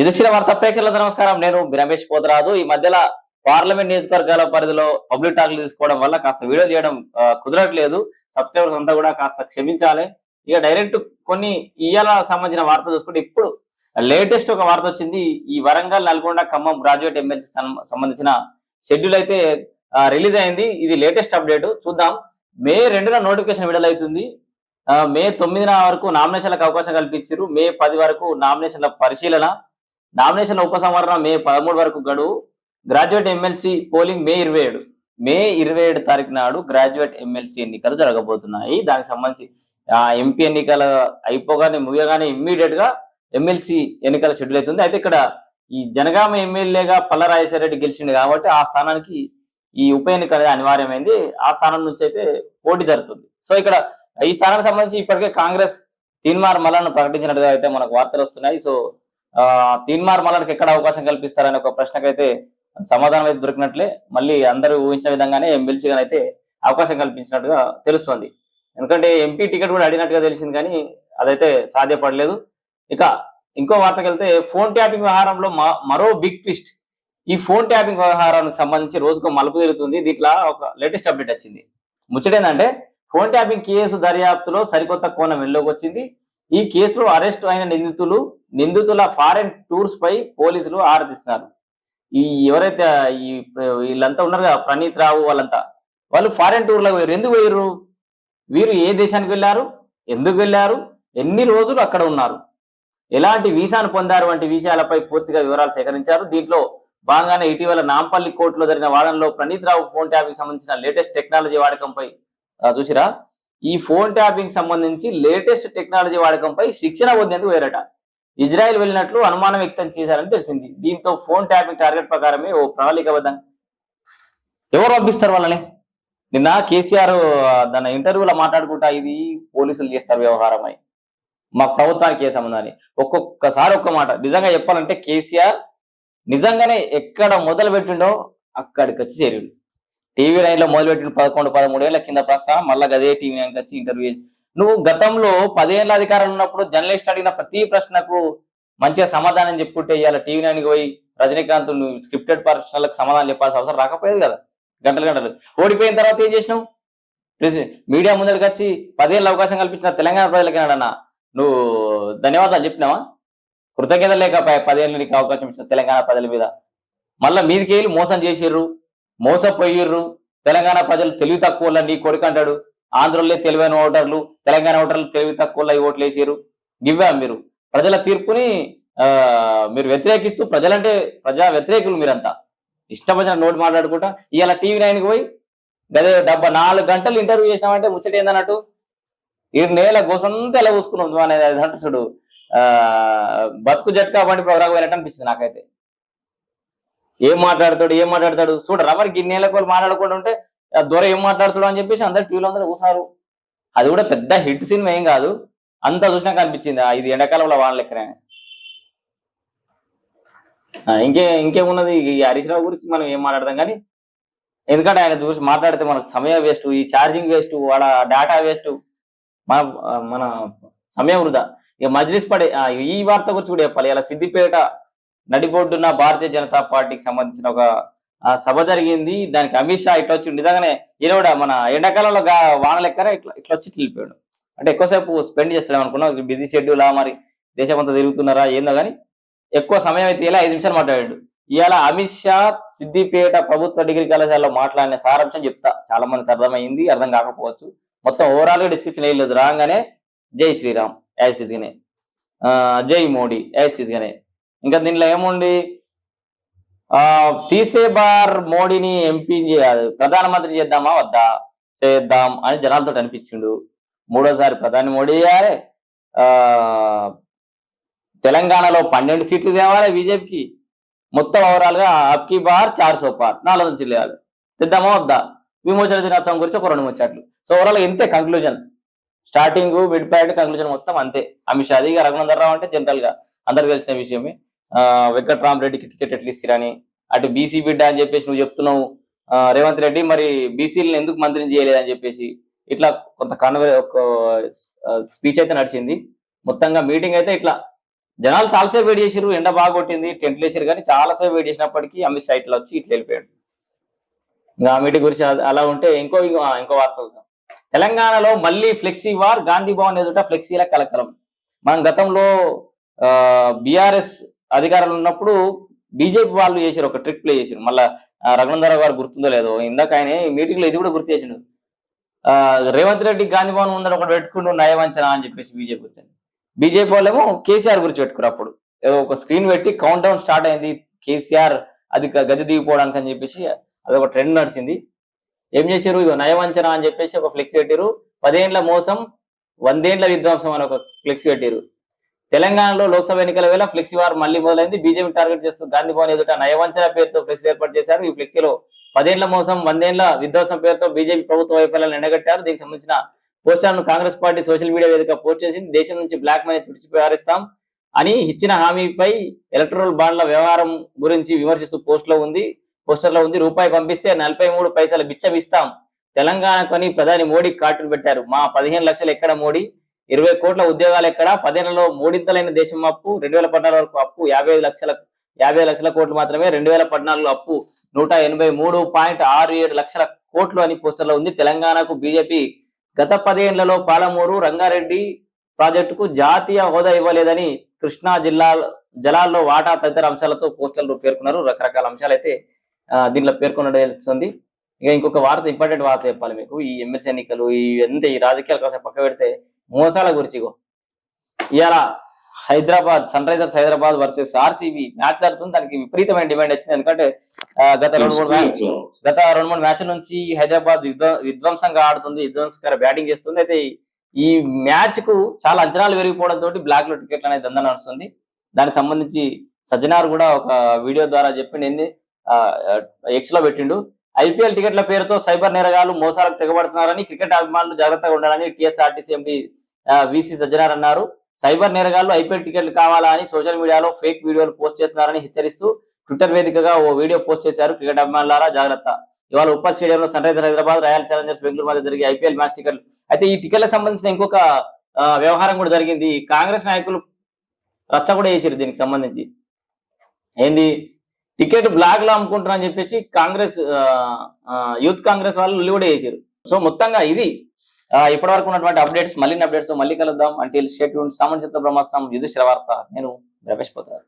యుధిష్ఠిర వార్తా ప్రేక్షకులకు నమస్కారం. నేను రమేష్ పోతరాజు. ఈ మధ్యలో పార్లమెంట్ నియోజకవర్గాల పరిధిలో పబ్లిక్ టాక్లు తీసుకోవడం వల్ల కాస్త వీడియో చేయడం కుదరట్లేదు. సబ్స్క్రైబర్స్ అంతా కూడా కాస్త క్షమించాలి. ఇక డైరెక్ట్ కొన్ని ఇయ్యాల సంబంధించిన వార్త చూసుకుంటే ఇప్పుడు లేటెస్ట్ ఒక వార్త వచ్చింది. ఈ వరంగల్, నల్గొండ, ఖమ్మం గ్రాడ్యుయేట్ ఎమ్మెల్సీ సంబంధించిన షెడ్యూల్ అయితే రిలీజ్ అయింది. ఇది లేటెస్ట్ అప్డేట్. చూద్దాం. మే 2న నోటిఫికేషన్ విడుదలవుతుంది. మే 9 వరకు నామినేషన్లకు అవకాశం కల్పించారు. మే 10 వరకు నామినేషన్ల పరిశీలన, నామినేషన్ల ఉపసంహరణ మే 13 వరకు గడువు. గ్రాడ్యుయేట్ ఎమ్మెల్సీ పోలింగ్ మే 27 తారీఖు నాడు గ్రాడ్యుయేట్ ఎమ్మెల్సీ ఎన్నికలు జరగబోతున్నాయి. దానికి సంబంధించి ఎంపీ ఎన్నికలు ముగియగానే ఇమ్మీడియట్ గా ఎమ్మెల్సీ ఎన్నికల షెడ్యూల్ అవుతుంది. అయితే ఇక్కడ ఈ జనగామ ఎమ్మెల్యేగా పల్లరాజేశ్వర రెడ్డి గెలిచింది కాబట్టి ఆ స్థానానికి ఈ ఉప ఎన్నిక అనేది అనివార్యమైంది. ఆ స్థానం నుంచి అయితే పోటీ జరుగుతుంది. సో ఇక్కడ ఈ స్థానానికి సంబంధించి ఇప్పటికే కాంగ్రెస్ తీన్మార్ మల్లన్న ప్రకటించినట్టుగా అయితే మనకు వార్తలు వస్తున్నాయి. సో తీన్మార్ మల్లన్నకి ఎక్కడ అవకాశం కల్పిస్తారనే ఒక ప్రశ్నకైతే సమాధానం అయితే దొరికినట్లే. మళ్ళీ అందరూ ఊహించిన విధంగానే ఎమ్మెల్సీగా అయితే అవకాశం కల్పించినట్టుగా తెలుస్తుంది. ఎందుకంటే ఎంపీ టికెట్ కూడా అడిగినట్టుగా తెలిసింది, కానీ అదైతే సాధ్యపడలేదు. ఇక ఇంకో వార్తకి వెళ్తే ఫోన్ ట్యాపింగ్ వ్యవహారంలో మరో బిగ్ ట్విస్ట్. ఈ ఫోన్ ట్యాపింగ్ వ్యవహారానికి సంబంధించి రోజుకు మలుపు తిరుగుతుంది. దీంట్లో ఒక లేటెస్ట్ అప్డేట్ వచ్చింది. ముచ్చటేందంటే ఫోన్ ట్యాపింగ్ కేసు దర్యాప్తులో సరికొత్త కోణం వెలుగులోకి వచ్చింది. ఈ కేసులో అరెస్ట్ అయిన నిందితుల ఫారెన్ టూర్స్ పై పోలీసులు ఆరాధిస్తున్నారు. ఈ ఎవరైతే వీళ్ళంతా ఉన్నారు కదా, ప్రణీత్ రావు వాళ్ళు ఫారెన్ టూర్లకు పోయారు. ఎందుకు పోయారు? వీరు ఏ దేశానికి వెళ్ళారు, ఎందుకు వెళ్ళారు, ఎన్ని రోజులు అక్కడ ఉన్నారు, ఎలాంటి వీసాను పొందారు వంటి విషయాలపై పూర్తిగా వివరాలు సేకరించారు. దీంట్లో భాగంగానే ఇటీవల నాంపల్లి కోర్టులో జరిగిన వాదనలో ప్రణీత్ రావు ఫోన్ ట్యాపింగ్ సంబంధించిన లేటెస్ట్ టెక్నాలజీ వాడకంపై చూసిరా, ఈ ఫోన్ ట్యాపింగ్ సంబంధించి లేటెస్ట్ టెక్నాలజీ వాడకంపై శిక్షణ పొందేందుకు వేరట ఇజ్రాయెల్ వెళ్ళినట్లు అనుమానం వ్యక్తం చేశారని తెలిసింది. దీంతో ఫోన్ ట్యాపింగ్ టార్గెట్ ప్రకారమే ఓ ప్రణాళికబద్ధంగా ఎవరు పంపిస్తారు వాళ్ళని? నిన్న కేసీఆర్ దాని ఇంటర్వ్యూలో మాట్లాడుకుంటా ఇది పోలీసులు చేస్తారు వ్యవహారం అని, మా ప్రభుత్వానికి ఏ సంబంధాన్ని. ఒక్కొక్కసారి ఒక్క మాట నిజంగా చెప్పాలంటే కేసీఆర్ నిజంగానే ఎక్కడ మొదలు పెట్టిండో అక్కడికి వచ్చి చేరిండు. టీవీ 9లో మొదలుపెట్టిన 11-13 ఏళ్ల కింద ప్రస్థానం మళ్ళీ అదే టీవీ 9 వచ్చి ఇంటర్వ్యూ. నువ్వు గతంలో 10 ఏళ్ళ అధికారంలో ఉన్నప్పుడు జర్నలిస్ట్ అడిగిన ప్రతి ప్రశ్నకు మంచిగా సమాధానం చెప్పుకుంటే ఇవాళ టీవీ 9కి పోయి రజనీకాంత్ నువ్వు స్క్రిప్టెడ్ ప్రశ్నలకు సమాధానం చెప్పాల్సిన అవసరం రాకపోయేది కదా. గంటలు ఓడిపోయిన తర్వాత ఏం చేసినావు? మీడియా ముందరికి వచ్చి 10 ఏళ్ళ అవకాశం కల్పించిన తెలంగాణ ప్రజలకేనాడన్నా నువ్వు ధన్యవాదాలు చెప్పినావా? కృతజ్ఞత లేకపోయా 10 ఏళ్ళు నీకు అవకాశం ఇచ్చిన తెలంగాణ ప్రజల మీద. మళ్ళీ మీదికి వెళ్ళి మోసం చేసిర్రు, మోసపోయిర్రు. తెలంగాణ ప్రజలు తెలివి తక్కువ నీ కొడుకు అంటాడు. ఆంధ్రలో తెలివైన ఓటర్లు, తెలంగాణ ఓటర్లు తెలివి తక్కువ ఓట్లు వేసారు. ఇవ్వా మీరు ప్రజల తీర్పుని మీరు వ్యతిరేకిస్తూ, ప్రజలంటే ప్రజా వ్యతిరేకులు మీరంతా. ఇష్టం వచ్చిన నోటు మాట్లాడుకుంటా ఇవాళ టీవీ 9కి పోయి గదే 4 గంటలు ఇంటర్వ్యూ చేసినామంటే ముచ్చట ఏందన్నట్టు. 7 నెలల గోసంతా ఎలా చూసుకున్నాం అనేది అంటే చూడు, బతుకు జట్కా బండి ప్రోగ్రామ్ పోయినట్టు అనిపించింది నాకైతే. ఏం మాట్లాడతాడు చూడరా మరి. గిన్నెలకు వాళ్ళు మాట్లాడకుండా ఉంటే దొర ఏం మాట్లాడుతాడు అని చెప్పేసి అందరు టీవీలో అందరూ చూసారు. అది కూడా పెద్ద హిట్ సినిమా ఏం కాదు, అంతా చూసినాక అనిపించింది ఇది ఎండాకాలంలో వాన లెక్కనే. ఇంకేమున్నది హరీష్ రావు గురించి మనం ఏం మాట్లాడదాం, కానీ ఎందుకంటే ఆయన చూసి మాట్లాడితే మనకు సమయం వేస్ట్, ఈ ఛార్జింగ్ వేస్ట్, వాళ్ళ డేటా వేస్ట్, మన సమయం వృధా. ఇక మజ్లిస్ పడే ఈ వార్త గురించి కూడా చెప్పాలి. ఇలా సిద్దిపేట నడిబొడ్డున్న భారతీయ జనతా పార్టీకి సంబంధించిన ఒక సభ జరిగింది. దానికి అమిత్ షా ఇట్లా వచ్చి నిజంగానే ఈయన కూడా మన ఎండాకాలంలో వాన లెక్కనే ఇట్లా వచ్చి వెళ్ళిపోయాడు. అంటే ఎక్కువసేపు స్పెండ్ చేస్తాడు అనుకున్నా, బిజీ షెడ్యూలా మరి దేశమంతా తిరుగుతున్నారా ఏందో, కానీ ఎక్కువ సమయం అయితే ఇలా 5 నిమిషాలు మాట్లాడాడు. ఇవాళ అమిత్ షా సిద్దిపేట ప్రభుత్వ డిగ్రీ కళాశాలలో మాట్లాడిన సారాంశం చెప్తా. చాలా మందికి అర్థమైంది, అర్థం కాకపోవచ్చు. మొత్తం ఓవరాల్ గా డిస్క్రిప్షన్ వేయలేదు. రాగానే జై శ్రీరామ్ యాజ్ గానే, జై మోడీ యాజ్ గానే. ఇంకా దీనిలో ఏముంది, తీసే బార్ మోడీని ఎంపీ ప్రధానమంత్రి చేద్దామా వద్దా, చేద్దాం అని జనాలతో అనిపించిండు. 3వ సారి ప్రధాని మోడీ చేయాలి. తెలంగాణలో 12 సీట్లు తేవాలి బీజేపీకి. మొత్తం ఓవరాల్ గా అబ్కి బార్ 400 పార్ 400 సీట్లు వేయాలి. తెద్దామా వద్దా? విమోచన దినోత్సవం గురించి ఒక 2 ముచ్చట్లు. సో ఓవరాల్ ఇంతే conclusion. Starting, mid point, conclusion మొత్తం అంతే. అమిత్ షా అది రఘునందన్ రావు అంటే జనరల్ గా అందరికి తెలిసిన విషయమే. వెంకట్రామరెడ్డికి టికెట్ ఎట్లు ఇస్తారని, అటు బీసీ బిడ్డ అని చెప్పేసి నువ్వు చెప్తున్నావు. రేవంత్ రెడ్డి మరి బీసీలను ఎందుకు మంత్రిని చేయలేదని చెప్పేసి ఇట్లా కొంత స్పీచ్ అయితే నడిచింది. మొత్తంగా మీటింగ్ అయితే ఇట్లా జనాలు చాలాసేపు వెయిట్ చేసిరు, ఎండ బాగా కొట్టింది, టెంట్లు వేసారు, కానీ చాలాసేపు వెయిట్ చేసినప్పటికీ అమిత్ షా ఇట్లా వచ్చి ఇట్లా వెళ్ళిపోయాడు. ఇంకా ఆ మీటింగ్ గురించి అలా ఉంటే ఇంకో వార్త చూద్దాం. తెలంగాణలో మళ్ళీ ఫ్లెక్సీ వార్, గాంధీ భవన్ ఎదుట ఫ్లెక్సీల కలకలం. మనం గతంలో బీఆర్ఎస్ అధికారంలో ఉన్నప్పుడు బీజేపీ వాళ్ళు చేసారు, ఒక ట్రిక్ ప్లే చేసారు. మళ్ళా రఘునందరావు గారు గుర్తుందో లేదో, ఇందాక ఆయన మీటింగ్ లో ఇది కూడా గుర్తు చేసిండు. రేవంత్ రెడ్డి గాంధీ భవన్ ముందర ఒకటి పెట్టుకుంటూ నయవంచన అని చెప్పేసి బీజేపీ వచ్చింది. బీజేపీ వాళ్ళేమో కేసీఆర్ గురించి పెట్టుకురు. అప్పుడు ఏదో ఒక స్క్రీన్ పెట్టి కౌంట్ డౌన్ స్టార్ట్ అయింది, కేసీఆర్ అది గది దిగిపోవడానికి అని చెప్పేసి అదొక ట్రెండ్ నడిచింది. ఏం చేశారు, ఇగో నయవంచన అని చెప్పేసి ఒక ఫ్లెక్స్ పెట్టారు. 10 ఏండ్ల మోసం 100 ఏండ్ల విధ్వంసం అని ఒక ఫ్లెక్స్ పెట్టారు. తెలంగాణలో లోక్సభ ఎన్నికల వేళ ఫ్లెక్సీ వార్ మళ్ళీ మొదలైంది. బీజేపీ టార్గెట్ చేస్తూ గాంధీ భవన్ ఎదుట నయవంచన పేరుతో ఫ్లెక్సీ ఏర్పాటు చేశారు. ఈ ఫ్లెక్సీలో 10 ఏండ్ల మోసం 100 ఏండ్ల విధ్వంసం పేరుతో బీజేపీ ప్రభుత్వ వైఫల్యాలను ఎండగట్టారు. దీనికి సంబంధించిన పోస్టర్ను కాంగ్రెస్ పార్టీ సోషల్ మీడియా వేదిక పోస్ట్ చేసింది. దేశం నుంచి బ్లాక్ మనీ తుడిచిపారేస్తాం అని ఇచ్చిన హామీపై ఎలక్ట్రల్ బాండ్ల వ్యవహారం గురించి విమర్శిస్తూ పోస్టర్లో ఉంది. రూపాయి పంపిస్తే 43 పైసల బిచ్చం ఇస్తాం తెలంగాణకు ప్రధాని మోడీ కార్టూన్ పెట్టారు. మా 15 లక్షలు ఎక్కడ మోడీ, 20 కోట్ల ఉద్యోగాలు ఎక్కడ, 10 ఏళ్లలో మూడింతలైన దేశం అప్పు, 2014 వరకు అప్పు 55 లక్షల కోట్లు మాత్రమే, 2014లో అప్పు 183.67 లక్షల కోట్లు అని పోస్టర్లో ఉంది. తెలంగాణకు బీజేపీ గత 10 ఏళ్లలో పాలమూరు రంగారెడ్డి ప్రాజెక్టుకు జాతీయ హోదా ఇవ్వలేదని, కృష్ణా జిల్లా జలాల్లో వాటా తదితర అంశాలతో పోస్టర్లు పేర్కొన్నారు. రకరకాల అంశాలు అయితే దీనిలో పేర్కొనడం తెలుస్తుంది. ఇక ఇంకొక వార్త, ఇంపార్టెంట్ వార్త చెప్పాలి మీకు. ఈ ఎమ్మెల్సీ ఎన్నికలు ఈ రాజకీయాలు కాసేపు పక్క పెడితే మోసాల గురించి ఇవాళ Sunrisers Hyderabad versus RCB match జరుగుతుంది. దానికి విపరీతమైన డిమాండ్ వచ్చింది. ఎందుకంటే గత 2-3 మ్యాచ్ల నుంచి హైదరాబాద్ విధ్వంసంగా ఆడుతుంది, విధ్వంసకర బ్యాటింగ్ చేస్తుంది. అయితే ఈ మ్యాచ్ కు చాలా అంచనాలు పెరిగిపోవడం తోటి బ్లాక్ లో టికెట్లు అనేది దందా నడుస్తుంది. దానికి సంబంధించి సజ్జనార్ కూడా ఒక వీడియో ద్వారా చెప్పింది, ఎక్స్ లో పెట్టిండు. ఐపీఎల్ టికెట్ల పేరుతో సైబర్ నేరగాళ్లు మోసాలకు తెగబడుతున్నారని, క్రికెట్ అభిమానులు జాగ్రత్తగా ఉండాలని టీఎస్ఆర్టీసీ ఎండీ వీసీ సజ్జనార్ అన్నారు. సైబర్ నేరగాళ్లు ఐపీఎల్ టికెట్లు కావాలా అని సోషల్ మీడియాలో ఫేక్ వీడియోలు పోస్ట్ చేస్తున్నారని హెచ్చరిస్తూ ట్విట్టర్ వేదికగా ఓ వీడియో పోస్ట్ చేశారు. క్రికెట్ అభిమానులారా జాగ్రత్త, ఇవాళ ఉప్పల్ స్టేడియంలో Sunrisers Hyderabad Royal Challengers Bengaluru మధ్య జరిగే ఐపీఎల్ మ్యాచ్ టికెట్లు. అయితే ఈ టికెట్లకు సంబంధించిన ఇంకొక వ్యవహారం కూడా జరిగింది. కాంగ్రెస్ నాయకులు రచ్చ కూడా చేశారు దీనికి సంబంధించి. ఏంది, టికెట్ బ్లాక్ లో అమ్ముకుంటారని చెప్పేసి కాంగ్రెస్ యూత్ కాంగ్రెస్ వాళ్ళు కూడా చేశారు. సో మొత్తంగా ఇది ఇప్పటి వరకు ఉన్నటువంటి అప్డేట్స్. మళ్ళీ అప్డేట్స్ మళ్ళీ కలుద్దాం. Until stay tuned. సామంజిత బ్రహ్మాస్త్రం యుధిష్ఠిర వార్త. నేను రమేష్ పోతారు.